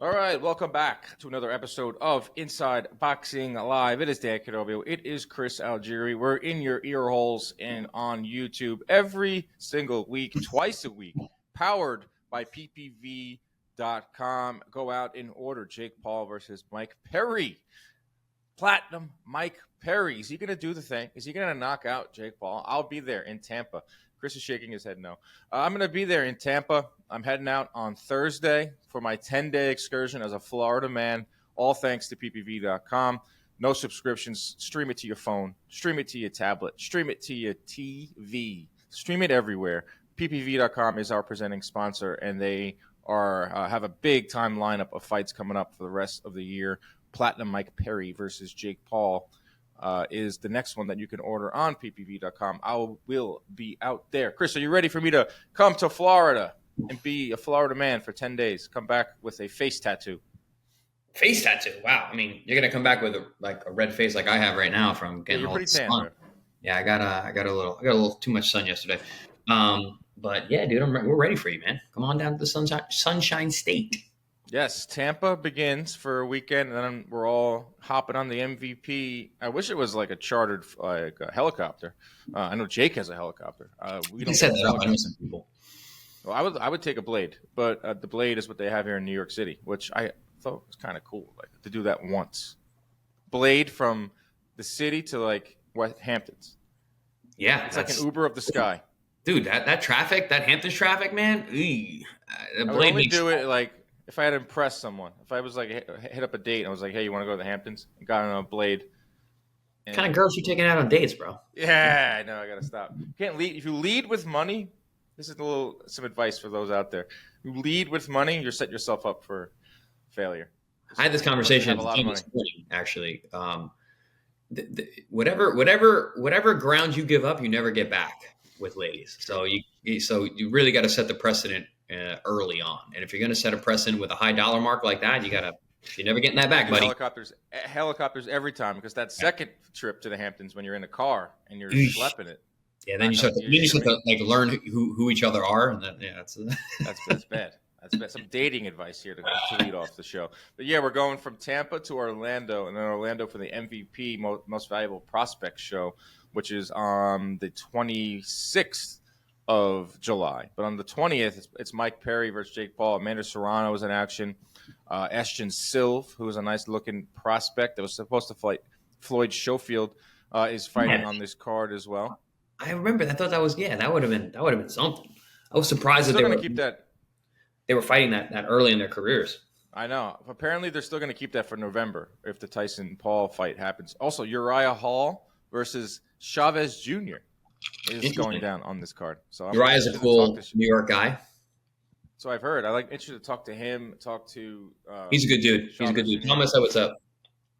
All right, welcome back to another episode of Inside Boxing Live. It is Dan Cadovio. It is Chris Algieri. We're in your ear holes and on YouTube every single week, twice a week, powered by ppv.com. Go out and order Jake Paul versus Mike Perry. Platinum Mike Perry. Is he going to do the thing? Is he going to knock out Jake Paul? I'll be there in Tampa. Chris is shaking his head no. I'm going to be there in Tampa. I'm heading out on Thursday for my 10-day excursion as a Florida man, all thanks to ppv.com. No subscriptions. Stream it to your phone. Stream it to your tablet. Stream it to your TV. Stream it everywhere. ppv.com is our presenting sponsor, and they are have a big-time lineup of fights coming up for the rest of the year. Platinum Mike Perry versus Jake Paul is the next one that you can order on ppv.com. I will be out there. Chris, are you ready for me to come to Florida and be a Florida man for 10 days? Come back with a face tattoo. Face tattoo? Wow. I mean, you're gonna come back with a red face like I have right now from getting all the sun. Right? Yeah, I got a little too much sun yesterday. But yeah, dude, we're ready for you, man. Come on down to the Sunshine State. Yes, Tampa begins for a weekend, and then we're all hopping on the MVP. I wish it was like a chartered a helicopter. I know Jake has a helicopter. We don't set that up. I know some people. Well, I would take a Blade, but the Blade is what they have here in New York City, which I thought was kind of cool, like to do that once. Blade from the city to like West Hamptons. Yeah, it's like an Uber of the sky, dude. That traffic, that Hamptons traffic, man. The Blade I would only do it like if I had to impress someone. If I was like hit up a date and I was like, hey, you want to go to the Hamptons? And got on a Blade. What kind of girls you taking out on dates, bro? Yeah, I know. I gotta stop. You can't lead if you lead with money. This is some advice for those out there. You lead with money, you set yourself up for failure. I had this conversation this morning, actually. Whatever ground you give up, you never get back with ladies. So you really got to set the precedent early on. And if you're going to set a precedent with a high dollar mark like that, you're never getting that back, buddy. Helicopters every time, because that second trip to the Hamptons when you're in a car and you're schlepping it. Yeah, then you start to like learn who each other are, and then that's bad. That's bad. Some dating advice here to lead off the show. But yeah, we're going from Tampa to Orlando, and then Orlando for the MVP Most Valuable Prospect show, which is on the 26th of July. But on the 20th, it's Mike Perry versus Jake Paul. Amanda Serrano is in action. Ashton Silve, who is a nice looking prospect that was supposed to fight Floyd Schofield, is fighting on this card as well. I remember. I thought that would have been something. I was surprised that they were keep that. They were fighting that early in their careers. I know. Apparently, they're still going to keep that for November if the Tyson Paul fight happens. Also, Uriah Hall versus Chavez Jr. is going down on this card. So Uriah is a cool New York guy. So I've heard. I interested to talk to him. Talk to. He's a good dude. He's a good dude. Tell him I said what's up.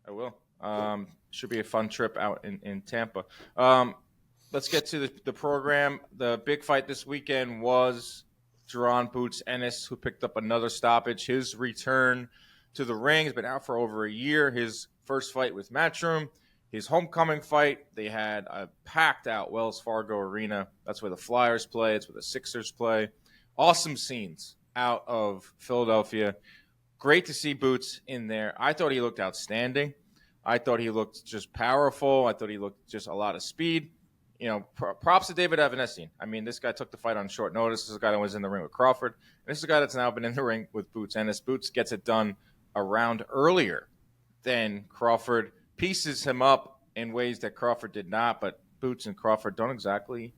I will. Should be a fun trip out in Tampa. Let's get to the program. The big fight this weekend was Jaron Boots Ennis, who picked up another stoppage. His return to the ring has been out for over a year. His first fight with Matchroom, his homecoming fight. They had a packed out Wells Fargo Arena. That's where the Flyers play. It's where the Sixers play. Awesome scenes out of Philadelphia. Great to see Boots in there. I thought he looked outstanding. I thought he looked just powerful. I thought he looked just a lot of speed. You know, props to David Evanesyan. I mean, this guy took the fight on short notice. This is a guy that was in the ring with Crawford. And this is a guy that's now been in the ring with Boots. And this Boots gets it done a round earlier than Crawford. Pieces him up in ways that Crawford did not. But Boots and Crawford don't exactly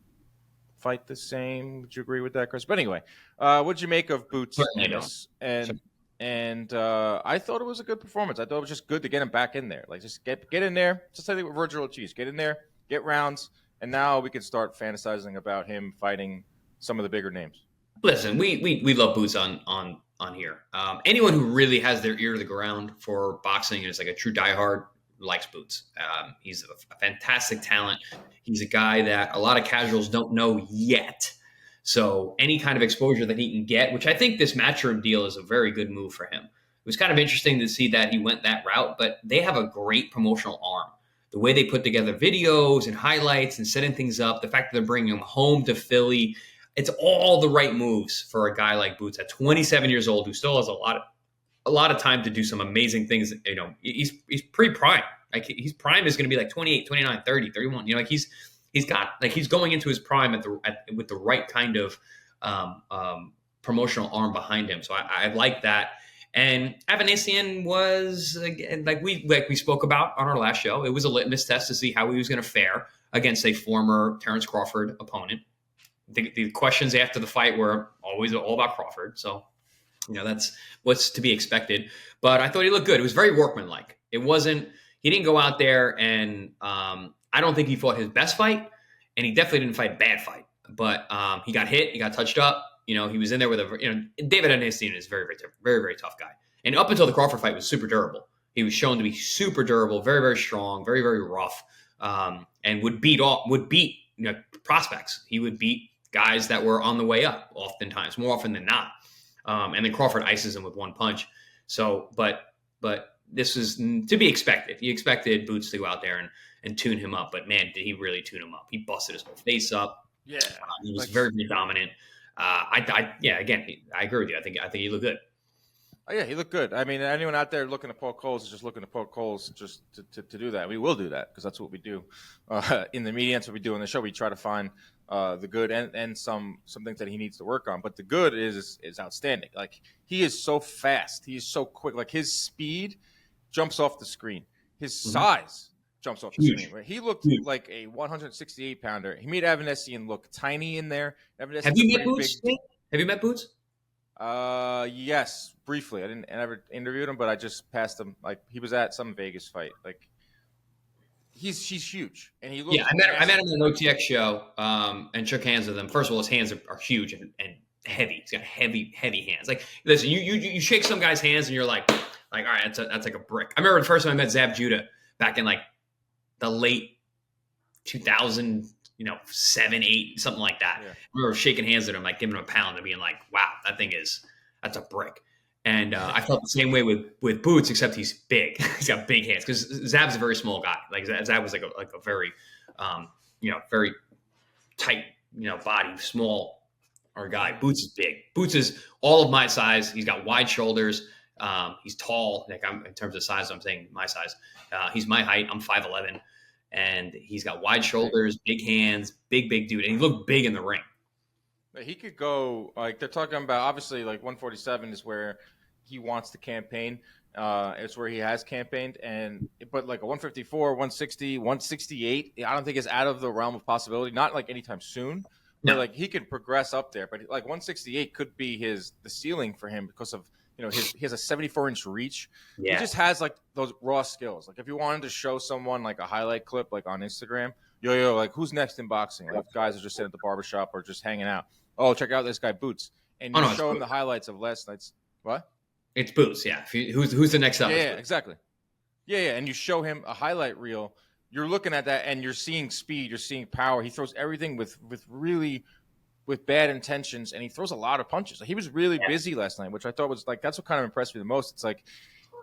fight the same. Would you agree with that, Chris? But anyway, what'd you make of Boots? And I thought it was a good performance. I thought it was just good to get him back in there. Like, just get in there. Just like with Virgil Ortiz. Get in there, get rounds. And now we can start fantasizing about him fighting some of the bigger names. Listen, we love Boots on here. Anyone who really has their ear to the ground for boxing and is like a true diehard likes Boots. He's a fantastic talent. He's a guy that a lot of casuals don't know yet. So any kind of exposure that he can get, which I think this Matchroom deal is a very good move for him. It was kind of interesting to see that he went that route, but they have a great promotional arm. The way they put together videos and highlights and setting things up, the fact that they're bringing him home to Philly, it's all the right moves for a guy like Boots at 27 years old who still has a lot a lot of time to do some amazing things. You know, he's pretty prime. Like his prime is going to be like 28, 29, 30, 31. You know, like he's got like he's going into his prime with the right kind of promotional arm behind him. So I like that. And Avanesian was like we spoke about on our last show. It was a litmus test to see how he was going to fare against a former Terence Crawford opponent. The questions after the fight were always all about Crawford. So, you know, that's what's to be expected. But I thought he looked good. It was very workmanlike. It wasn't, he didn't go out there and I don't think he fought his best fight, and he definitely didn't fight a bad fight. But he got hit, he got touched up. You know, he was in there with David Ennis is very, very, very, very tough guy. And up until the Crawford fight was super durable. He was shown to be super durable, very, very strong, very, very rough, and would beat prospects. He would beat guys that were on the way up, oftentimes, more often than not. And then Crawford ices him with one punch. So, but this is to be expected. You expected Boots to go out there and tune him up, but man, did he really tune him up? He busted his whole face up. Yeah, he was very, very dominant. Again, I agree with you. I think he looked good. Oh, yeah, he looked good. I mean, anyone out there looking to poke holes is just looking to poke holes just to do that. We will do that because that's what we do in the media. That's what we do on the show. We try to find the good and some things that he needs to work on. But the good is outstanding. Like, he is so fast. He is so quick. Like, his speed jumps off the screen. His size jumps off the screen. Right? He looked like a 168-pounder. He made Avanesian look tiny in there. Have you met Boots? Have you met Boots? Yes, briefly. I didn't ever interviewed him, but I just passed him. Like, he was at some Vegas fight. Like, he's huge, and he looks. Yeah, I met him on an OTX show, and shook hands with him. First of all, his hands are huge and heavy. He's got heavy hands. Like, listen, you shake some guy's hands, and you're like, all right, that's like a brick. I remember the first time I met Zab Judah back in like the late 2000. 7, 8, something like that. Yeah. I remember shaking hands with him, like giving him a pound and being like, wow, that's a brick. And I felt the same way with Boots, except he's big. He's got big hands because Zab's a very small guy. Like Zab was like a very, very tight, body, small or guy. Boots is big. Boots is all of my size. He's got wide shoulders. He's tall. Like in terms of size, I'm saying my size. He's my height. I'm 5'11". And he's got wide shoulders, big hands, big dude. And he looked big in the ring. He could go, like they're talking about, obviously, like 147 is where he wants to campaign. It's where he has campaigned. But like a 154, 160, 168, I don't think is out of the realm of possibility. Not like anytime soon. But like he could progress up there. But like 168 could be the ceiling for him because of, he has a 74-inch reach. Yeah. He just has like those raw skills. Like if you wanted to show someone like a highlight clip, like on Instagram, like who's next in boxing? Like guys are just sitting at the barbershop or just hanging out. Oh, check out this guy Boots, and you show him the highlights of last night's what? It's Boots, yeah. Who's the next up? Yeah, exactly. Yeah, and you show him a highlight reel. You're looking at that, and you're seeing speed. You're seeing power. He throws everything with bad intentions, and he throws a lot of punches. He was really busy last night, which I thought was like, that's what kind of impressed me the most. It's like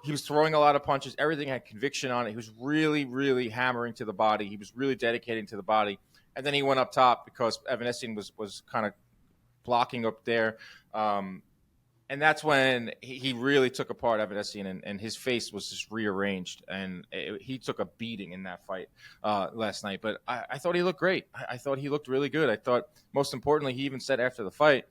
he was throwing a lot of punches. Everything had conviction on it. He was really, really hammering to the body. He was really dedicating to the body. And then he went up top because Evanesian was kind of blocking up there. And that's when he really took apart Evanesian, and his face was just rearranged. And he took a beating in that fight last night. But I thought he looked great. I thought he looked really good. I thought, most importantly, he even said after the fight,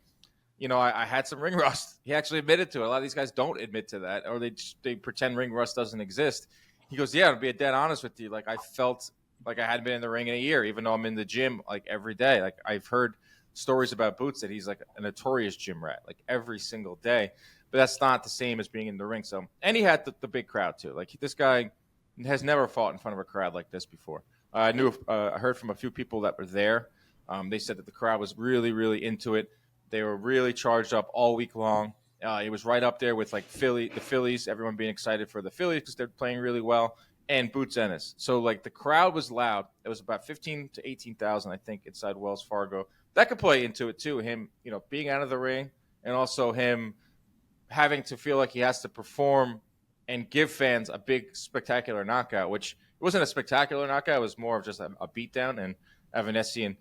I had some ring rust. He actually admitted to it. A lot of these guys don't admit to that, or they pretend ring rust doesn't exist. He goes, yeah, to be dead honest with you, like I felt like I hadn't been in the ring in a year, even though I'm in the gym like every day. Like I've heard stories about Boots that he's like a notorious gym rat, like every single day. But that's not the same as being in the ring. So, and he had the big crowd too. Like this guy has never fought in front of a crowd like this before. I heard from a few people that were there. They said that the crowd was really, really into it. They were really charged up all week long. It was right up there with like the Phillies, everyone being excited for the Phillies because they're playing really well, and Boots Ennis. So like the crowd was loud. It was about 15 to 18,000, I think, inside Wells Fargo. That could play into it too. Him, being out of the ring, and also him having to feel like he has to perform and give fans a big, spectacular knockout, which it wasn't a spectacular knockout. It was more of just a beatdown. And Evanesian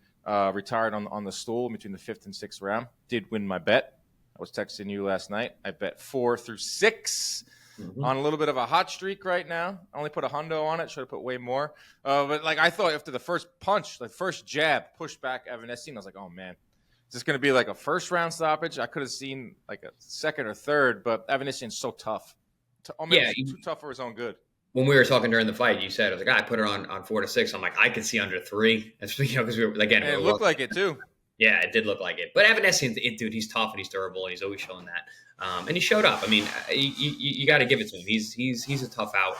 retired on the stool in between the 5th and 6th round. Did win my bet. I was texting you last night. I bet 4 through 6 Mhm. on a little bit of a hot streak right now. I only put a hundo on it. Should have put way more. But like I thought after the first punch, the first jab, pushed back Evanescence, I was like, oh man, is this going to be like a first round stoppage? I could have seen like a second or third, but Evanescence is so tough. Yeah, Too tough for his own good. when we were talking during the fight, you said, I was like, I put her on 4 to 6. I'm like, I could see under 3. That's, because we were, again, And it looked like it too. Yeah, it did look like it. But Evanescence, dude, he's tough and he's durable and he's always showing that. And he showed up. I mean, you got to give it to him. He's a tough out,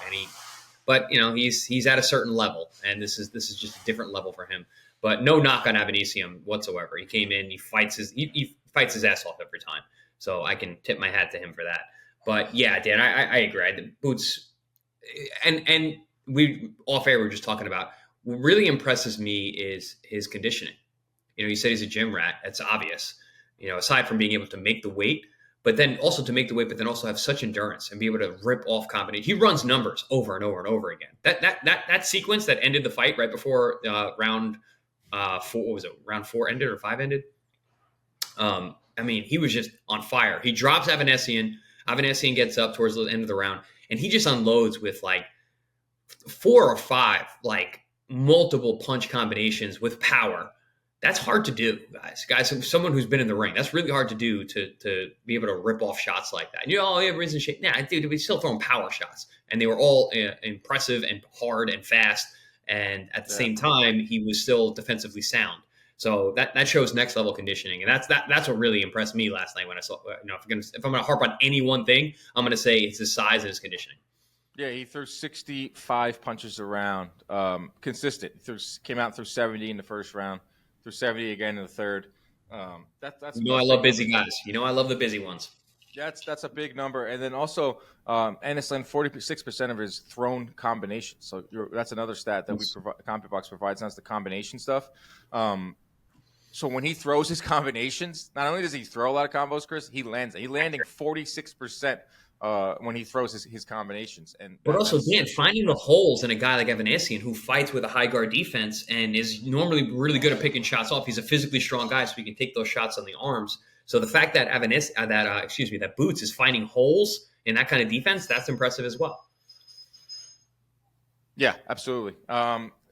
but he's at a certain level, and this is just a different level for him. But no knock on Avanesium whatsoever. He came in, he fights his ass off every time. So I can tip my hat to him for that. But yeah, Dan, I agree. The Boots, and we off air we were just talking about. What really impresses me is his conditioning. You said he's a gym rat. That's obvious. Aside from being able to make the weight, but then also to make the weight, but then also have such endurance and be able to rip off combination. He runs numbers over and over and over again. That sequence that ended the fight right before round 4. What was it? Round 4 ended or 5 ended? I mean, he was just on fire. He drops Evanescence. Evanescence gets up towards the end of the round, and he just unloads with like 4 or 5 like multiple punch combinations with power. That's hard to do, guys. Someone who's been in the ring, that's really hard to do to be able to rip off shots like that. Everybody's in shape. Nah, dude, we still throwing power shots, and they were all impressive and hard and fast. And at the same time, he was still defensively sound. So that shows next level conditioning, and that's what really impressed me last night when I saw. If I'm gonna harp on any one thing, I'm gonna say it's his size and his conditioning. Yeah, he threw 65 punches around, consistent. Came out and threw 70 in the first round. Through 70 again in the third. That's I love busy guys. I love the busy ones. That's a big number. And then also, Ennis landed 46% of his thrown combinations. So that's another stat that CompuBox provides. That's the combination stuff. So when he throws his combinations, not only does he throw a lot of combos, Chris, he lands. He's landing 46%. When he throws his combinations. But also, Dan, finding the holes in a guy like Evanescence who fights with a high guard defense and is normally really good at picking shots off. He's a physically strong guy, so he can take those shots on the arms. So the fact that that Boots is finding holes in that kind of defense, that's impressive as well. Yeah, absolutely.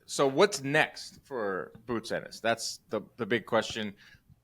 So what's next for Boots Ennis? That's the big question.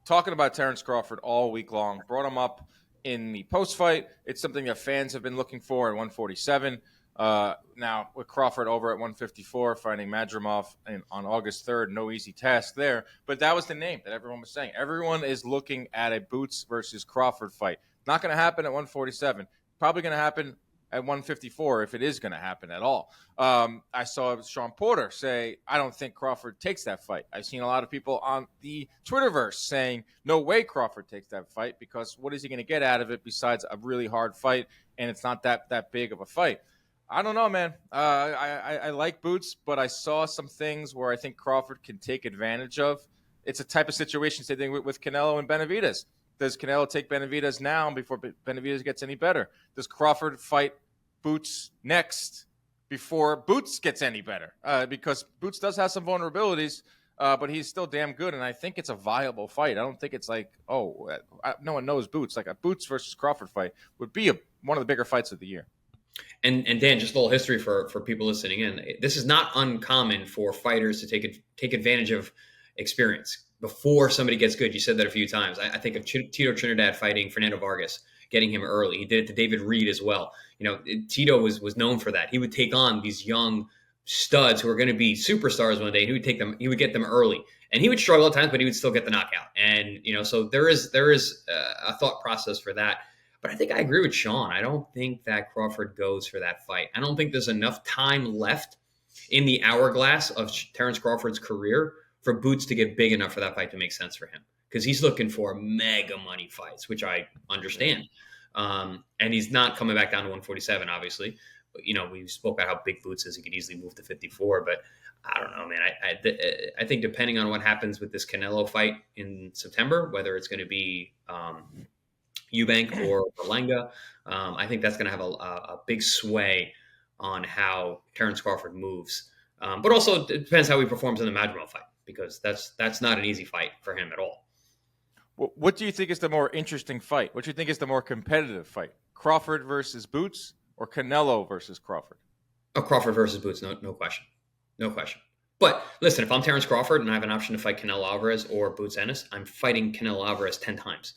Talking about Terence Crawford all week long, brought him up in the post-fight. It's something that fans have been looking for at 147. Now, with Crawford over at 154, fighting Madrimov on August 3rd, no easy task there. But that was the name that everyone was saying. Everyone is looking at a Boots versus Crawford fight. Not going to happen at 147. Probably going to happen at 154 if it is going to happen at all. I saw Sean Porter say, I don't think Crawford takes that fight. I've seen a lot of people on the Twitterverse saying, no way Crawford takes that fight because what is he going to get out of it besides a really hard fight, and it's not that big of a fight. I don't know, man. I like Boots, but I saw some things where I think Crawford can take advantage of. It's a type of situation, same thing with Canelo and Benavidez. Does Canelo take Benavidez now before Benavidez gets any better? Does Crawford fight Boots next before Boots gets any better? Because Boots does have some vulnerabilities, but he's still damn good, and I think it's a viable fight. I don't think it's like, no one knows Boots. Like a Boots versus Crawford fight would be one of the bigger fights of the year. And Dan, just a little history for people listening in. This is not uncommon for fighters to take advantage of experience before somebody gets good. You said that a few times. I think of Tito Trinidad fighting Fernando Vargas, getting him early. He did it to David Reed as well. Tito was known for that. He would take on these young studs who are going to be superstars one day, and he would get them early. And he would struggle at times, but he would still get the knockout. And, so there is a thought process for that. But I think I agree with Sean. I don't think that Crawford goes for that fight. I don't think there's enough time left in the hourglass of Terence Crawford's career for Boots to get big enough for that fight to make sense for him. Because he's looking for mega money fights, which I understand. And he's not coming back down to 147, obviously. But, we spoke about how big Boots is. He could easily move to 54. But I don't know, man. I think depending on what happens with this Canelo fight in September, whether it's going to be Eubank or Berlanga, I think that's going to have a big sway on how Terence Crawford moves. But also it depends how he performs in the Madrimov fight, because that's not an easy fight for him at all. What do you think is the more interesting fight? What do you think is the more competitive fight? Crawford versus Boots or Canelo versus Crawford? Oh, Crawford versus Boots, no question, no question. But listen, if I'm Terence Crawford and I have an option to fight Canelo Alvarez or Boots Ennis, I'm fighting Canelo Alvarez 10 times.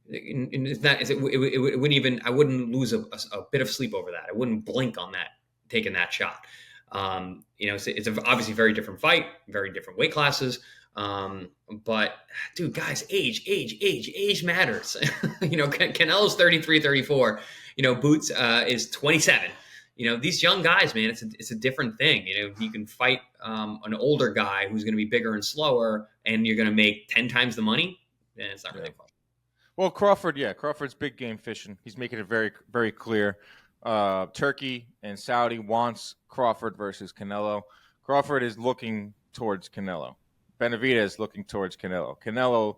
It wouldn't even, I wouldn't lose a bit of sleep over that. I wouldn't blink on that, taking that shot. It's obviously a very different fight, very different weight classes. But dude, guys, age matters. Canelo's 33, 34. Boots is 27. These young guys, man, it's a different thing. You can fight an older guy who's going to be bigger and slower, and you're going to make 10 times the money. Then it's not really fun. Well, Crawford's big game fishing. He's making it very, very clear. Turkey and Saudi wants Crawford versus Canelo. Crawford is looking towards Canelo. Benavidez looking towards Canelo. Canelo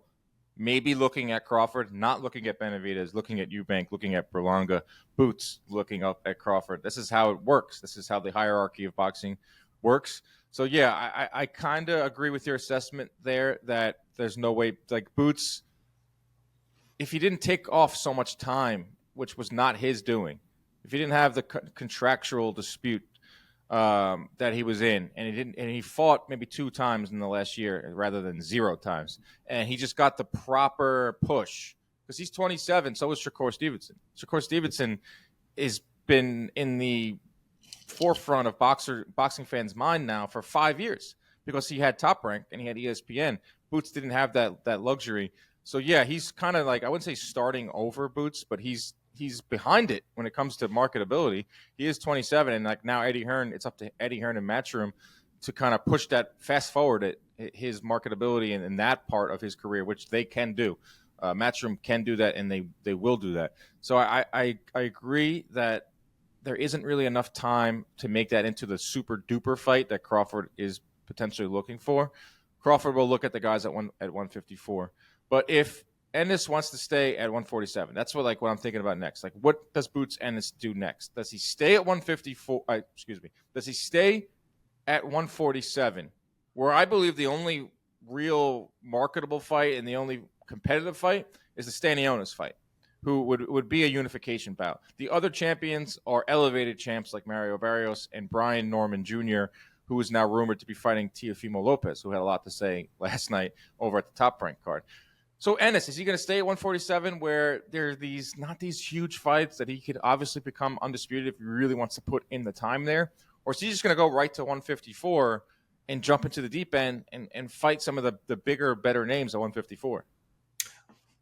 maybe looking at Crawford, not looking at Benavidez, looking at Eubank, looking at Berlanga. Boots looking up at Crawford. This is how it works. This is how the hierarchy of boxing works. So, yeah, I kind of agree with your assessment there that there's no way, like Boots, if he didn't take off so much time, which was not his doing, if he didn't have the contractual dispute that he was in, and he fought maybe 2 times in the last year rather than 0 times, and he just got the proper push because he's 27. So is Shakur Stevenson. Shakur Stevenson has been in the forefront of boxing fans' mind now for 5 years because he had Top Rank and he had ESPN. Boots didn't have that luxury. So yeah, he's kind of like, I wouldn't say starting over Boots, but he's behind it when it comes to marketability. He is 27, and like now Eddie Hearn, it's up to Eddie Hearn and Matchroom to kind of push that, fast forward it, his marketability in that part of his career, which they can do. Matchroom can do that, and they will do that. So I agree that there isn't really enough time to make that into the super duper fight that Crawford is potentially looking for. Crawford will look at the guys at 154, but if Ennis wants to stay at 147. That's what I'm thinking about next. Like, what does Boots Ennis do next? Does he stay at 154? Does he stay at 147? Where I believe the only real marketable fight and the only competitive fight is the Stanionis fight, who would be a unification bout. The other champions are elevated champs like Mario Barrios and Brian Norman Jr., who is now rumored to be fighting Teofimo Lopez, who had a lot to say last night over at the Top Rank card. So Ennis, is he going to stay at 147 where there are not these huge fights that he could obviously become undisputed if he really wants to put in the time there? Or is he just going to go right to 154 and jump into the deep end and fight some of the bigger, better names at 154?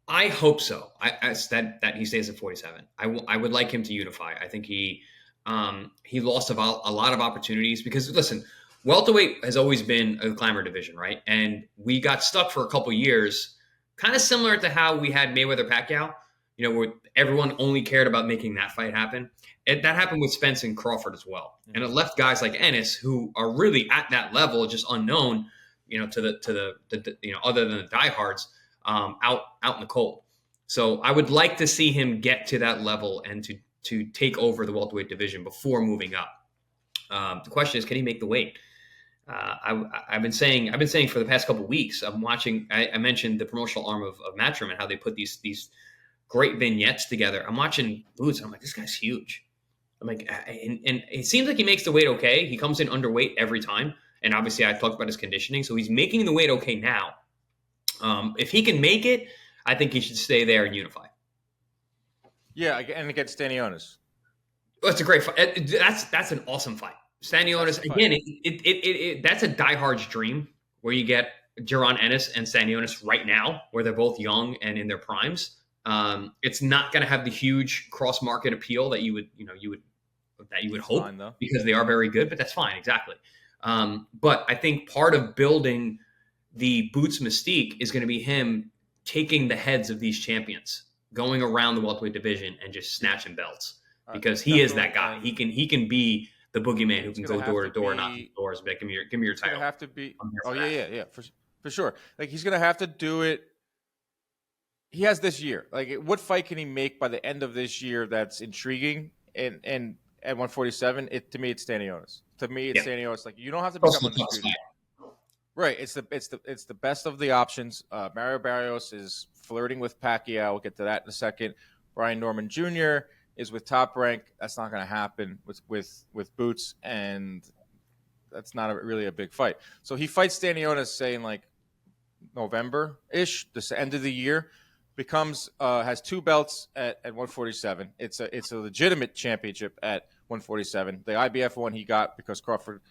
I hope so. That he stays at 47. I would like him to unify. I think he lost a lot of opportunities because, listen, welterweight has always been a glamour division, right? And we got stuck for a couple years, kind of similar to how we had Mayweather Pacquiao, where everyone only cared about making that fight happen. And that happened with Spence and Crawford as well. Mm-hmm. And it left guys like Ennis, who are really at that level, just unknown, to the other than the diehards, out in the cold. So I would like to see him get to that level and to take over the welterweight division before moving up. The question is, can he make the weight? I've been saying for the past couple of weeks, I'm watching. I mentioned the promotional arm of Matchroom and how they put these great vignettes together. I'm watching Boots, and I'm like, this guy's huge. I'm like, and it seems like he makes the weight okay. He comes in underweight every time, and obviously I talked about his conditioning, so he's making the weight okay now. If he can make it, I think he should stay there and unify. Yeah, and against Stanionis. Well, it's a great fight. That's an awesome fight. Stanionis, again, that's a diehard's dream where you get Jaron Ennis and Stanionis right now, where they're both young and in their primes. It's not going to have the huge cross-market appeal that you would hope, fine, because they are very good, but that's fine, exactly. But I think part of building the Boots mystique is going to be him taking the heads of these champions, going around the welterweight division and just snatching belts, because he is that guy. He can be the boogeyman who can go door to door, knocking doors, but give me your title. Have to be. Oh yeah, for sure. Like, he's gonna have to do it. He has this year. Like, what fight can he make by the end of this year that's intriguing? And at 147, to me, it's Stanionis. To me, it's Stanionis. Like, you don't have to become undisputed. Right. It's the best of the options. Mario Barrios is flirting with Pacquiao. We'll get to that in a second. Brian Norman Jr. is with Top Rank. That's not going to happen with Boots, and that's not really a big fight. So he fights Stanionis, saying like November ish, this end of the year. Becomes has two belts at 147. It's a legitimate championship at 147. The IBF one he got because Crawford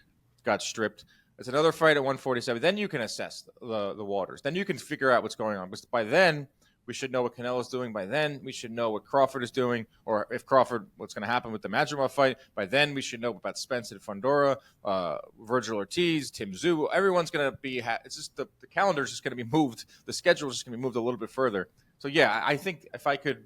got stripped. It's another fight at 147. Then you can assess the waters. Then you can figure out what's going on. Because by then, we should know what Canelo's doing. By then, we should know what Crawford is doing, or if Crawford, what's going to happen with the Madrimov fight. By then, we should know about Spence and Fundora, Virgil Ortiz, Tim Tszyu. Everyone's going to be. It's just the calendar is just going to be moved. The schedule is just going to be moved a little bit further. So yeah, I think if I could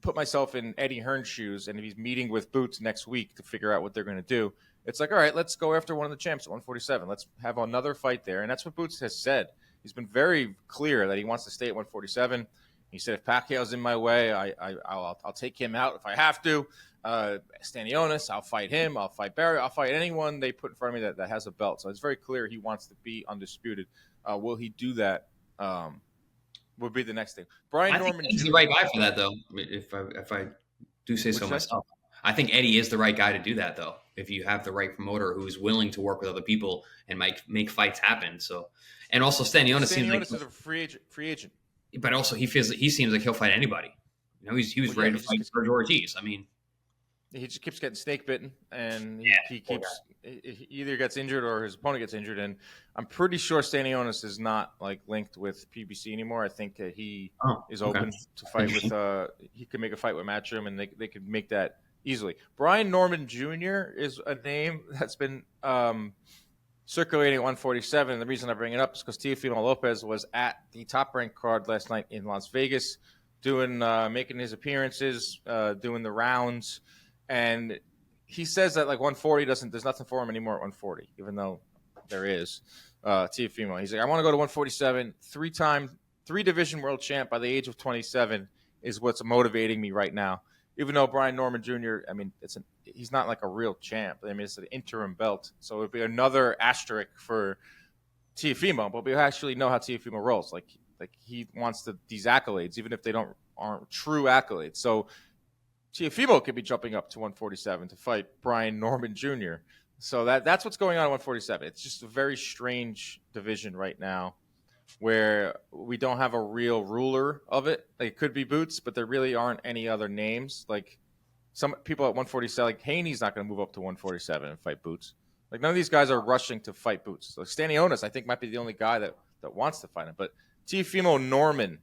put myself in Eddie Hearn's shoes, and if he's meeting with Boots next week to figure out what they're going to do, it's like, all right, let's go after one of the champs at 147. Let's have another fight there, and that's what Boots has said. He's been very clear that he wants to stay at 147. He said, if Pacquiao's in my way, I'll take him out if I have to. Stanionis, I'll fight him. I'll fight Barry. I'll fight anyone they put in front of me that has a belt. So it's very clear he wants to be undisputed. Will he do that? Would be the next thing. Brian Norman. Think he's the right guy for that, though. If I do say so myself, I think Eddie is the right guy to do that, though. If you have the right promoter who's willing to work with other people and make fights happen. So, and also Stanionis seems like is a free agent. But also he seems like he'll fight anybody. You know, he was ready to fight Virgil Ortiz. I mean, he just keeps getting snake bitten, and he either gets injured or his opponent gets injured. And I'm pretty sure Stanionis is not like linked with PBC anymore. I think he is open to fight with. He could make a fight with Matchroom, and they could make that easily. Brian Norman Jr. is a name that's been circulating at 147. And the reason I bring it up is because Teofimo Lopez was at the Top Rank card last night in Las Vegas, making his appearances, doing the rounds. And he says that like 140 there's nothing for him anymore at 140, even though there is. Teofimo, he's like, I want to go to 147. Three division world champ by the age of 27 is what's motivating me right now. Even though Brian Norman Jr., I mean, he's not like a real champ. I mean, it's an interim belt, so it'd be another asterisk for Teofimo. But we actually know how Teofimo rolls. Like he wants these accolades, even if they aren't true accolades. So Teofimo could be jumping up to 147 to fight Brian Norman Jr. So that's what's going on at 147. It's just a very strange division right now, where we don't have a real ruler of it. Like, it could be Boots, but there really aren't any other names. Like, some people at 147, like Haney's not going to move up to 147 and fight Boots. Like, none of these guys are rushing to fight Boots. So Stanionis, I think, might be the only guy that wants to fight him. But Teofimo Norman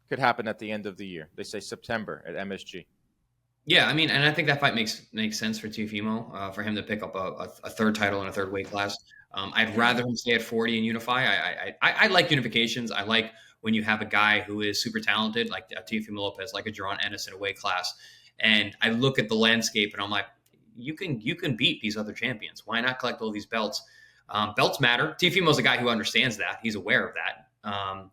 could happen at the end of the year. They say September at MSG. Yeah, I mean, and I think that fight makes sense for Teofimo, for him to pick up a third title in a third weight class. I'd rather him stay at 40 and unify. I like unifications. I like when you have a guy who is super talented, like Teofimo Lopez, like a Jaron Ennis in a weight class. And I look at the landscape and I'm like, you can beat these other champions. Why not collect all these belts? Belts matter. Teofimo's a guy who understands that. He's aware of that.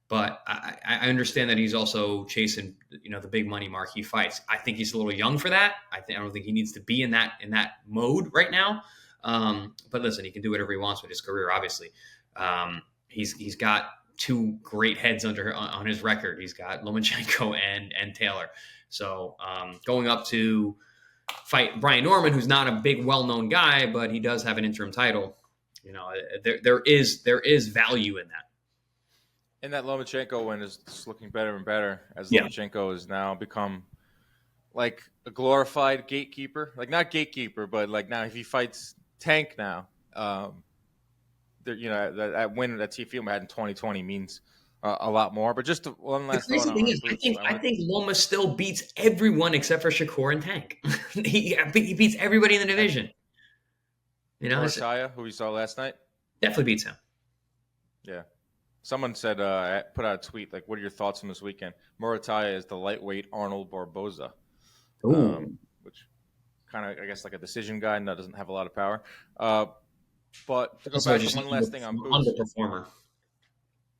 But I understand that he's also chasing, the big money marquee fights. I think he's a little young for that. I don't think he needs to be in that mode right now. But listen, he can do whatever he wants with his career. Obviously, he's got two great heads on his record. He's got Lomachenko and Taylor. So going up to fight Brian Norman, who's not a big, well-known guy, but he does have an interim title. There is value in that. And that Lomachenko win is just looking better and better as Lomachenko has now become like a glorified gatekeeper. Like, not gatekeeper, but like now if he fights Tank now, that win that Teofimo had in 2020 means a lot more. But just one last thought. The crazy thing is, I think Loma still beats everyone except for Shakur and Tank. he beats everybody in the division. Morataya, who we saw last night, definitely beats him. Yeah. Someone said, put out a tweet, like, what are your thoughts on this weekend? Morataya is the lightweight Arnold Barboza, which kind of, I guess, like a decision guy and that doesn't have a lot of power. But to go back to one last thing on Boots. Underperformer.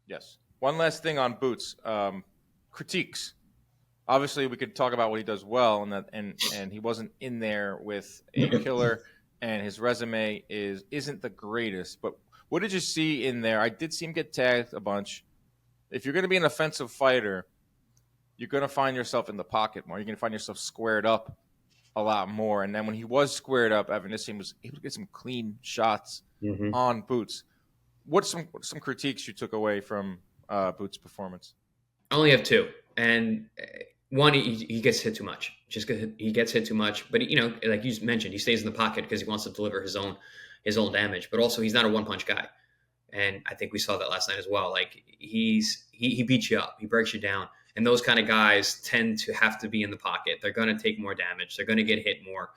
Yes. One last thing on Boots. Critiques. Obviously, we could talk about what he does well, and he wasn't in there with a killer, and his resume isn't the greatest. But What did you see in there? I did see him get tagged a bunch. If you're going to be an offensive fighter, you're going to find yourself in the pocket more. You're going to find yourself squared up a lot more. And then when he was squared up, Evanissi was able to get some clean shots on Boots. What's some critiques you took away from Boots' performance? I only have two. And one, he gets hit too much. He gets hit too much. But, like you mentioned, he stays in the pocket because he wants to deliver his own damage. But also, he's not a one-punch guy. And I think we saw that last night as well. Like, he beats you up. He breaks you down. And those kind of guys tend to have to be in the pocket. They're going to take more damage. They're going to get hit more.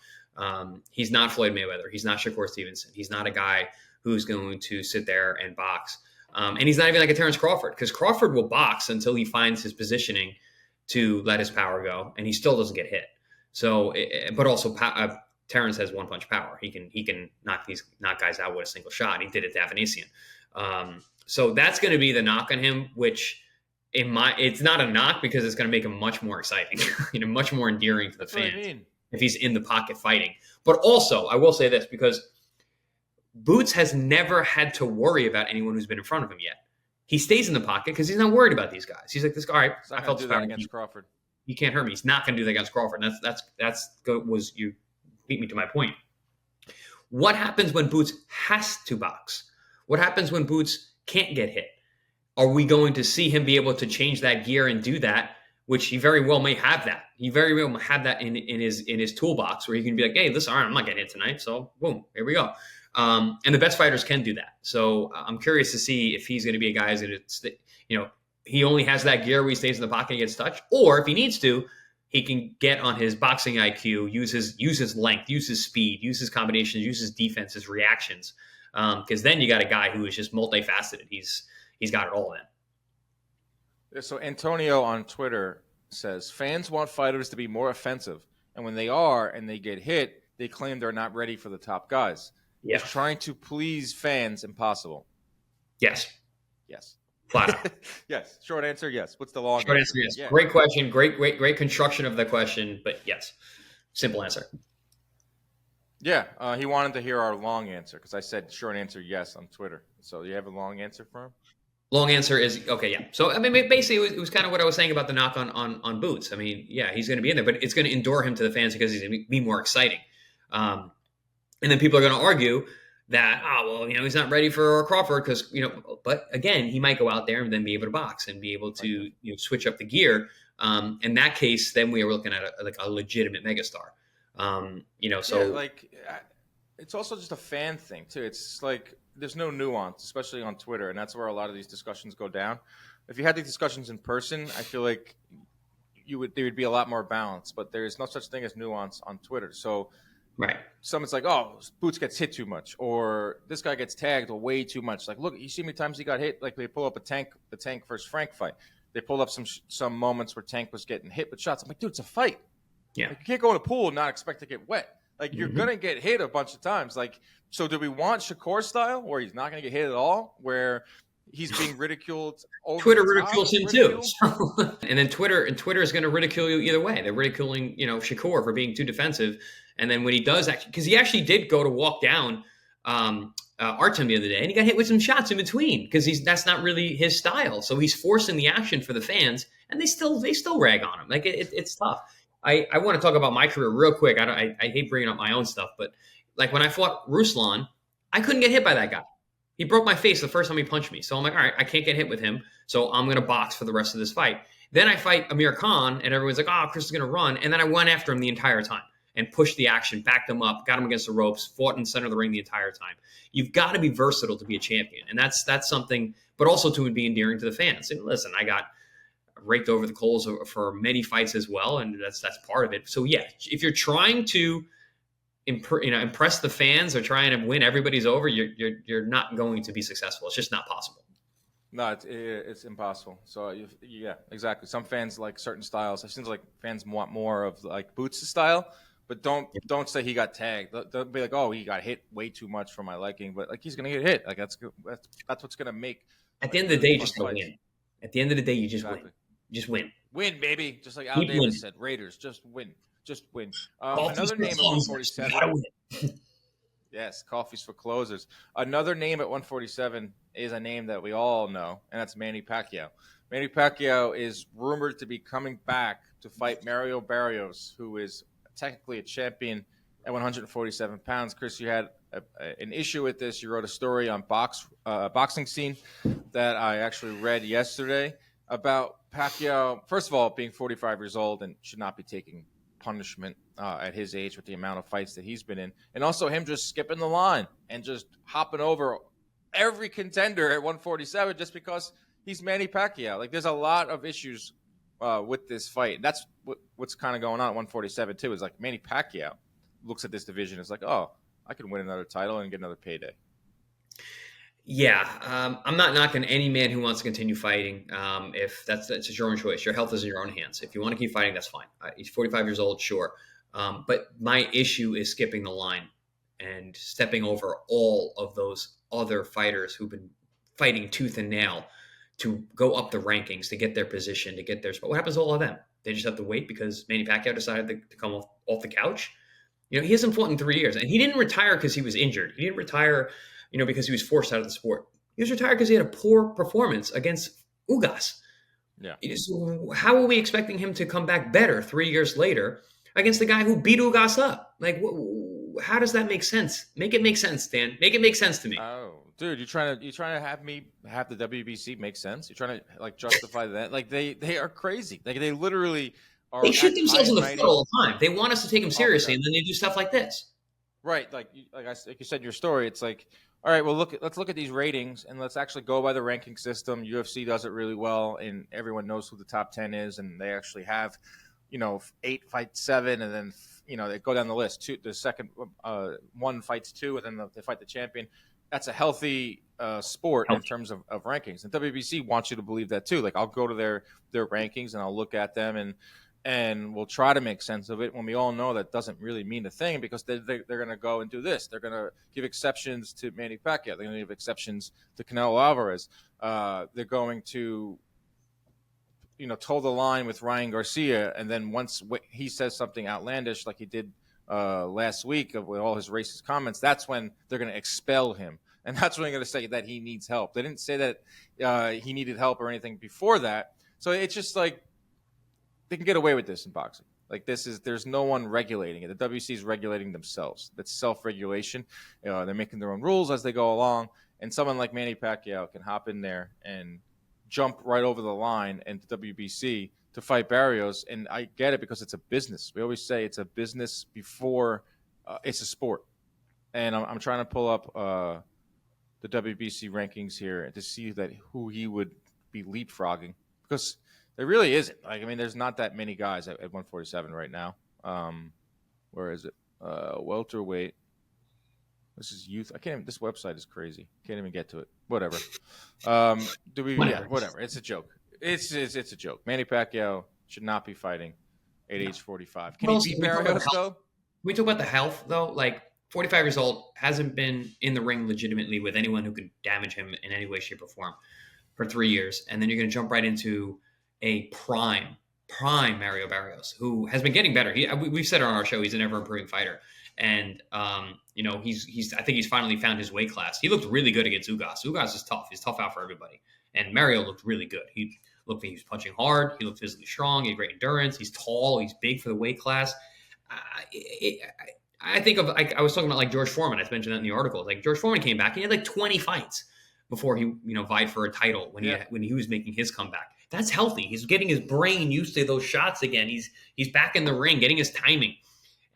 He's not Floyd Mayweather. He's not Shakur Stevenson. He's not a guy who's going to sit there and box. And he's not even like a Terence Crawford, because Crawford will box until he finds his positioning to let his power go, and he still doesn't get hit. So, but also Terence has one-punch power. He can knock guys out with a single shot. He did it to Avanesian. So that's going to be the knock on him, which it's not a knock because it's going to make him much more exciting, much more endearing to the fans if he's in the pocket fighting. But also, I will say this, because Boots has never had to worry about anyone who's been in front of him yet. He stays in the pocket because he's not worried about these guys. He's like, this guy, all right, I felt that against Crawford. He can't hurt me. He's not going to do that against Crawford. You beat me to my point. What happens when Boots has to box? What happens when Boots can't get hit? Are we going to see him be able to change that gear and do that? Which he very well may have that. He very well may have that in his toolbox, where he can be like, hey, listen, all right, I'm not getting hit tonight, so boom, here we go. And the best fighters can do that. So I'm curious to see if he's going to be a guy who's going to, he only has that gear where he stays in the pocket and gets touched, or if he needs to, he can get on his boxing IQ, use his length, use his speed, use his combinations, use his defense, his reactions. Because then you got a guy who is just multifaceted. He's got it all in. So Antonio on Twitter says, fans want fighters to be more offensive, and when they are and they get hit, they claim they're not ready for the top guys. Yeah. Is trying to please fans impossible? Yes. Flat out. Yes. Short answer, yes. What's the long answer? Short answer, yes. Yeah. Great question. Great construction of the question, but yes. Simple answer. Yeah. He wanted to hear our long answer because I said short answer, yes, on Twitter. So you have a long answer for him? Long answer is okay, yeah. So, I mean, basically, it was kind of what I was saying about the knock on Boots. I mean, yeah, he's going to be in there, but it's going to endure him to the fans because he's going to be more exciting. And then people are going to argue that, he's not ready for Crawford because, but again, he might go out there and then be able to box and be able to switch up the gear. In that case, then we are looking at a legitimate megastar. It's also just a fan thing too. It's like there's no nuance, especially on Twitter, and that's where a lot of these discussions go down. If you had these discussions in person, I feel like there would be a lot more balance. But there is no such thing as nuance on Twitter. So. Right. Someone's like, oh, Boots gets hit too much, or this guy gets tagged way too much. Like, look, you see how many times he got hit? Like, they pull up the Tank versus Frank fight. They pulled up some moments where Tank was getting hit with shots. I'm like, dude, it's a fight. Yeah. Like, you can't go in a pool and not expect to get wet. Like, you're going to get hit a bunch of times. Like, so do we want Shakur style, where he's not going to get hit at all, where he's being ridiculed? Twitter ridicules him too. And then Twitter is going to ridicule you either way. They're ridiculing, Shakur for being too defensive. And then when he does because he actually did go to walk down Artem the other day, and he got hit with some shots in between because that's not really his style. So he's forcing the action for the fans, and they still rag on him. Like it's tough. I want to talk about my career real quick. I hate bringing up my own stuff, but like when I fought Ruslan, I couldn't get hit by that guy. He broke my face the first time he punched me. So I'm like, all right, I can't get hit with him, so I'm going to box for the rest of this fight. Then I fight Amir Khan, and everyone's like, oh, Chris is going to run. And then I went after him the entire time and pushed the action, backed him up, got him against the ropes, fought in the center of the ring the entire time. You've got to be versatile to be a champion. And that's something, but also to be endearing to the fans. And listen, I got raked over the coals for many fights as well, and that's part of it. So, yeah, if you're trying to impress the fans or trying to win everybody's over, you're not going to be successful. It's just not possible. No, it's impossible. So yeah, exactly. Some fans like certain styles. It seems like fans want more of like Boots' style, but don't say he got tagged. They'll be like, oh, he got hit way too much for my liking. But like he's gonna get hit. Like that's what's gonna make. At the end of the day, just win. At the end of the day, you just win. Just win. Win, baby. Just like Al Davis said, Raiders, just win. Just win. Another name of 147. Yes, coffees for closers. Another name at 147 is a name that we all know, and that's Manny Pacquiao. Manny Pacquiao is rumored to be coming back to fight Mario Barrios, who is technically a champion at 147 pounds. Chris, you had an issue with this. You wrote a story on Boxing Scene that I actually read yesterday about Pacquiao, first of all, being 45 years old and should not be taking punishment at his age with the amount of fights that he's been in, and also him just skipping the line and just hopping over every contender at 147 just because he's Manny Pacquiao. Like, there's a lot of issues with this fight. That's what's kind of going on at 147 too. Is like Manny Pacquiao looks at this division as like, oh, I can win another title and get another payday. Yeah, I'm not knocking any man who wants to continue fighting. If that's your own choice. Your health is in your own hands. If you want to keep fighting, that's fine. He's 45 years old, sure. But my issue is skipping the line and stepping over all of those other fighters who've been fighting tooth and nail to go up the rankings, to get their position, to get their spot. What happens to all of them? They just have to wait because Manny Pacquiao decided to come off the couch. You know, he hasn't fought in 3 years, and he didn't retire because he was injured. He didn't retire, because he was forced out of the sport. He was retired because he had a poor performance against Ugas. Yeah. So how are we expecting him to come back better 3 years later against the guy who beat Ugas up? Like, how does that make sense? Make it make sense, Dan. Make it make sense to me. Oh, dude, you're trying to have me have the WBC make sense? You're trying to like justify that? Like they are crazy. Like they literally are. They shoot themselves in the foot all the time. They want us to take them seriously, and then they do stuff like this. Right, like you said in your story, it's like, all right, well, let's look at these ratings and let's actually go by the ranking system. UFC does it really well, and everyone knows who the top 10 is, and they actually have, 8 fights 7, and then they go down the list. The second one fights 2, and then they fight the champion. That's a healthy sport in terms of rankings, and WBC wants you to believe that too. Like, I'll go to their rankings and I'll look at them and we'll try to make sense of it when we all know that doesn't really mean a thing, because they're going to go and do this. They're going to give exceptions to Manny Pacquiao. They're going to give exceptions to Canelo Alvarez. They're going to, toe the line with Ryan Garcia. And then once he says something outlandish like he did last week with all his racist comments, that's when they're going to expel him. And that's when they're going to say that he needs help. They didn't say that he needed help or anything before that. So it's just like, they can get away with this in boxing. Like there's no one regulating it. The WC is regulating themselves. That's self-regulation. They're making their own rules as they go along. And someone like Manny Pacquiao can hop in there and jump right over the line into WBC to fight Barrios. And I get it because it's a business. We always say it's a business before it's a sport. And I'm trying to pull up the WBC rankings here to see who he would be leapfrogging, because there really isn't. Like, I mean, there's not that many guys at 147 right now. Where is it? Welterweight. This is youth. I can't even. This website is crazy. Can't even get to it. Whatever. Whatever. It's a joke. It's a joke. Manny Pacquiao should not be fighting at age 45. Can he beat Barrios though? Can we talk about the health though? Like, 45 years old, hasn't been in the ring legitimately with anyone who could damage him in any way, shape, or form for 3 years, and then you're going to jump right into a prime Mario Barrios, who has been getting better. We've said on our show he's an ever improving fighter, and he's I think he's finally found his weight class. He looked really good against Ugas. Ugas is tough. He's tough out for everybody, and Mario looked really good. He looked like he was punching hard. He looked physically strong. He had great endurance. He's tall. He's big for the weight class. I think of I was talking about like George Foreman. I mentioned that in the article. Like, George Foreman came back. He had like 20 fights before he vied for a title when he was making his comeback. That's healthy. He's getting his brain used to those shots again. He's back in the ring, getting his timing.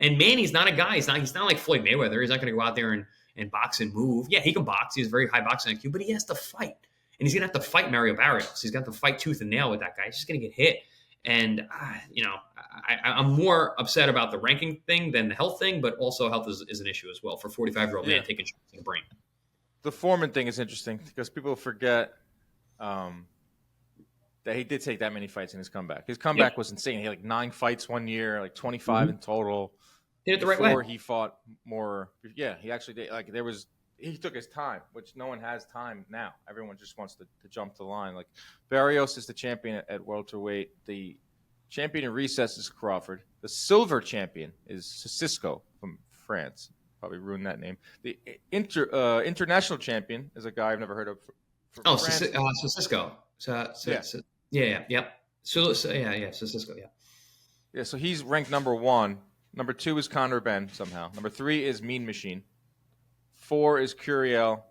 And Manny's not a guy. He's not like Floyd Mayweather. He's not going to go out there and box and move. Yeah, he can box. He has very high boxing IQ, but he has to fight. And he's going to have to fight Mario Barrios. He's got to fight tooth and nail with that guy. He's just going to get hit. And, I'm more upset about the ranking thing than the health thing, but also health is an issue as well for a 45-year-old man taking shots in the brain. The Foreman thing is interesting because people forget that he did take that many fights in his comeback. His comeback was insane. He had like 9 fights one year, like 25 in total. Did it the right way. Before he fought more. Yeah, he actually did. Like, he took his time, which no one has time now. Everyone just wants to jump the line. Like, Barrios is the champion at welterweight. The champion in recess is Crawford. The silver champion is Cisco from France. Probably ruined that name. The international champion is a guy I've never heard of. So Cisco. Yeah. Yep. So Cisco, yeah. Yeah, so he's ranked number 1. Number 2 is Conor Benn somehow. Number 3 is Mean Machine. 4 is Curiel.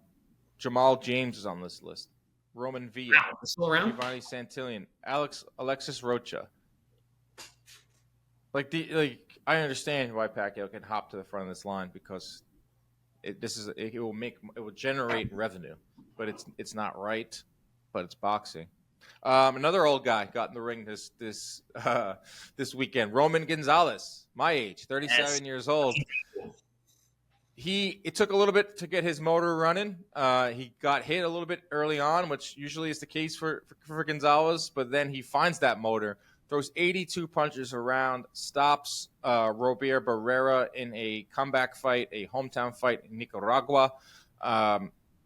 Jamal James is on this list. Roman Villa. Wow, still around? Giovanni Santillan. Alexis Rocha. I understand why Pacquiao can hop to the front of this line because it will generate revenue, but it's not right, but it's boxing. Another old guy got in the ring this weekend. Roman Gonzalez, my age, 37 years old. It took a little bit to get his motor running. He got hit a little bit early on, which usually is the case for Gonzalez, but then he finds that motor, throws 82 punches around, stops Robert Barrera in a comeback fight, a hometown fight in Nicaragua.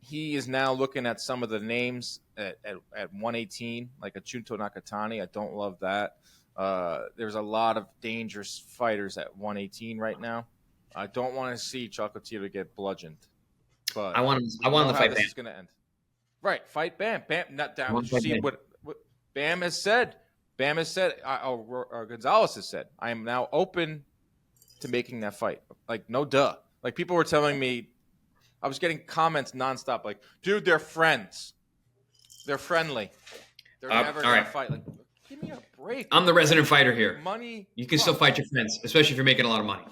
He is now looking at some of the names at 118, like a Chunto Nakatani. I don't love that. There's a lot of dangerous fighters at 118 right now. I don't want to see Chocolatito get bludgeoned, but I want him to fight this Bam. is going to end. Right, fight Bam. Bam, not down. Did you see what Bam has said? Bam has said. Gonzalez has said. I am now open to making that fight. Like no duh. Like people were telling me, I was getting comments nonstop. Like, dude, they're friends. They're friendly. They're never gonna fight. Like, give me a break. I'm the resident fighter here. Money. You can still fight your friends, especially if you're making a lot of money.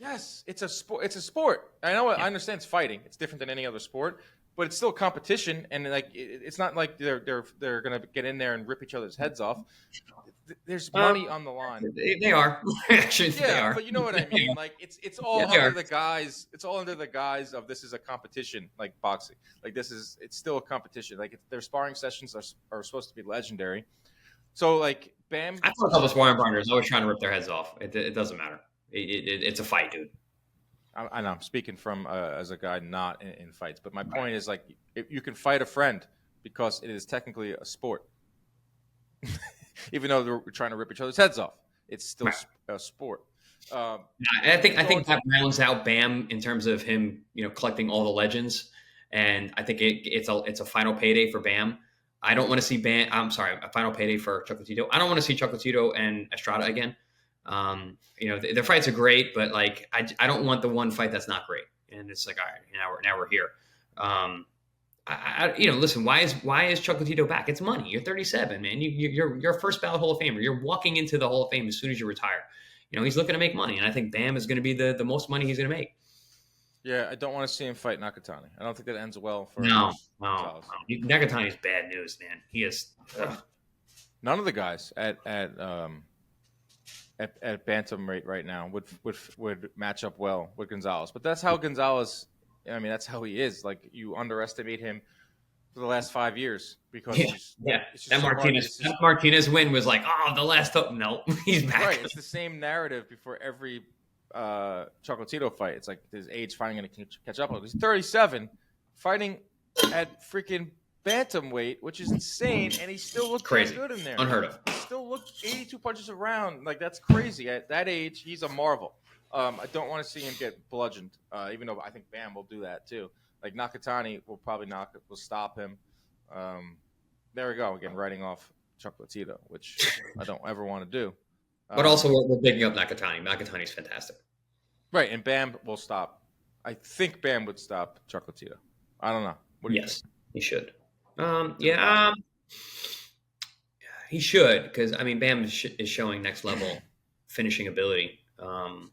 Yes, it's a sport. It's a sport. I know. I understand it's fighting. It's different than any other sport, but it's still competition. And like, it's not like they're gonna get in there and rip each other's heads off. There's money on the line. They are actually. Yeah, they are. But you know what I mean. Like it's all under the guise. It's all under the guise of this is a competition, like boxing. Like it's still a competition. Like their sparring sessions are supposed to be legendary. So like Bam. I thought a couple of sparring partners always trying to rip their heads off. It doesn't matter. It's a fight, dude. I know I'm speaking from as a guy not in fights, but my point is like if you can fight a friend because it is technically a sport, even though they're trying to rip each other's heads off, it's still a sport. I think that rounds out Bam in terms of him, collecting all the legends, and I think it's a final payday for Bam. I don't want to see Bam. I'm sorry, a final payday for Chocolatito. I don't want to see Chocolatito and Estrada again. Their fights are great, but like I don't want the one fight that's not great. And it's like, all right, now we're here. Listen, why is Chocolatito back? It's money. You're 37, man. You're a first ballot Hall of Famer. You're walking into the Hall of Fame as soon as you retire. He's looking to make money, and I think Bam is going to be the most money he's going to make. Yeah, I don't want to see him fight Nakatani. I don't think that ends well for No. Nakatani's bad news, man. He is. None of the guys at bantamweight right now would match up well with Gonzalez. But that's how Gonzalez. I mean, that's how he is. Like you underestimate him for the last 5 years because that Martinez win was like, the last hope. No, he's back. Right, it's the same narrative before every Chocolatito fight. It's like his age finally going to catch up. He's 37, fighting at freaking bantamweight, which is insane, and he still looked crazy, good in there. Unheard of. He still looked 82 punches around. Like that's crazy. At that age, he's a marvel. I don't want to see him get bludgeoned, even though I think Bam will do that too. Like Nakatani will probably will stop him. There we go again, writing off Chocolatito, which I don't ever want to do. But also, we're picking up Nakatani. Nakatani's fantastic. Right, and Bam will stop. I think Bam would stop Chocolatito. I don't know. What do you think? He should. He should, because Bam is showing next level finishing ability. And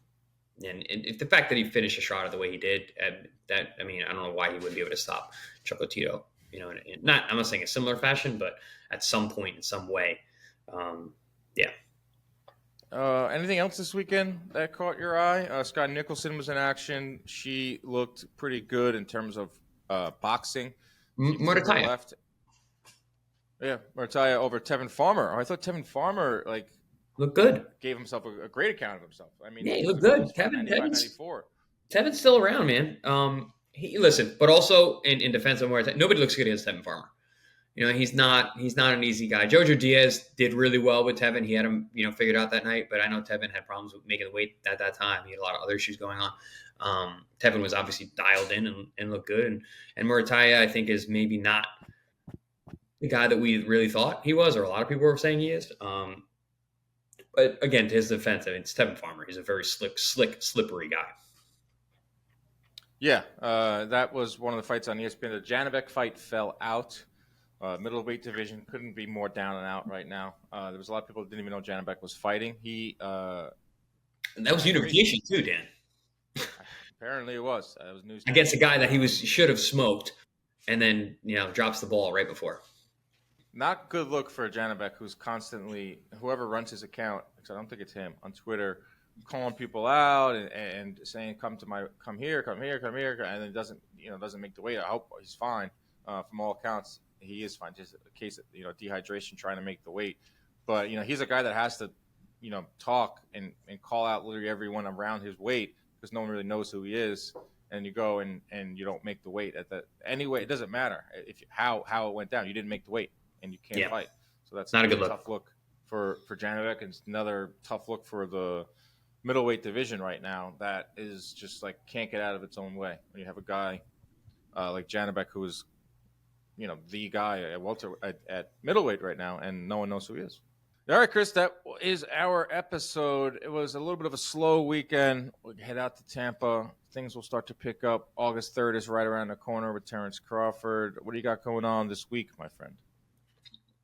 if the fact that he finished Estrada the way he did, I don't know why he wouldn't be able to stop Chocolatito. I'm not saying a similar fashion, but at some point in some way, Anything else this weekend that caught your eye? Scott Nicholson was in action. She looked pretty good in terms of boxing. Morataya. Yeah, Morataya over Tevin Farmer. I thought Tevin Farmer looked good. Gave himself a great account of himself. He looked good. Tevin's still around, man. But also in defense of Morataya, nobody looks good against Tevin Farmer. He's not an easy guy. Jojo Diaz did really well with Tevin. He had him, figured out that night, but I know Tevin had problems with making the weight at that time. He had a lot of other issues going on. Tevin was obviously dialed in and looked good, and Murataya, I think, is maybe not the guy that we really thought he was, or a lot of people were saying he is. But again, to his defense, I mean, it's Tevin Farmer. He's a very slick, slippery guy. Yeah, that was one of the fights on ESPN. The Janibek fight fell out. Middleweight division couldn't be more down and out right now. There was a lot of people that didn't even know Janibek was fighting. And that was unification too, Dan. Apparently it was. It was news against a guy that he should have smoked, and then drops the ball right before. Not good look for Janibek, who's constantly, whoever runs his account, because I don't think it's him, on Twitter, calling people out and saying come here, and then doesn't make the weight. I hope he's fine. From all accounts, he is fine. Just a case of dehydration, trying to make the weight. But he's a guy that has to talk and call out literally everyone around his weight, because no one really knows who he is. And you go and you don't make the weight at that anyway. It doesn't matter how it went down. You didn't make the weight, and you can't fight. So that's not a good tough look for Janibek, and it's another tough look for the middleweight division right now. That is just like can't get out of its own way. When you have a guy like Janibek, who is the guy at middleweight right now, and no one knows who he is. All right, Chris, that is our episode. It was a little bit of a slow weekend. We'll head out to Tampa. Things will start to pick up. August 3rd is right around the corner with Terence Crawford. What do you got going on this week, my friend?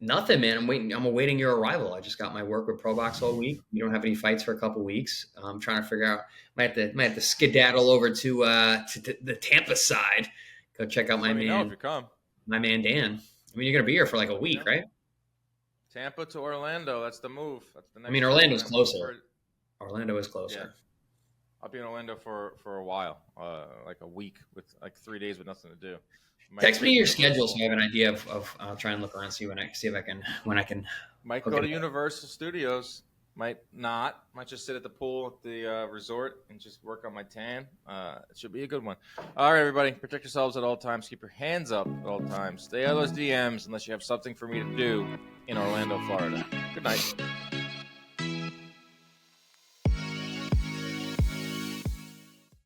Nothing, man. I'm awaiting your arrival. I just got my work with ProBox all week. We don't have any fights for a couple weeks. I'm trying to figure out. Might have to skedaddle over to the Tampa side. Go check out my man. Know if you come. My man Dan. I mean, you're gonna be here for like a week, right? Tampa to Orlando. That's the move. That's the next. I mean, Orlando's closer. Orlando is closer. Yeah. I'll be in Orlando for a while, like a week with like 3 days with nothing to do. Text me your schedule so I have an idea of I'll try and look around, see if I can. Might go to Universal Studios. Might not. Might just sit at the pool at the resort and just work on my tan. It should be a good one. All right, everybody. Protect yourselves at all times. Keep your hands up at all times. Stay out of those DMs unless you have something for me to do in Orlando, Florida. Good night.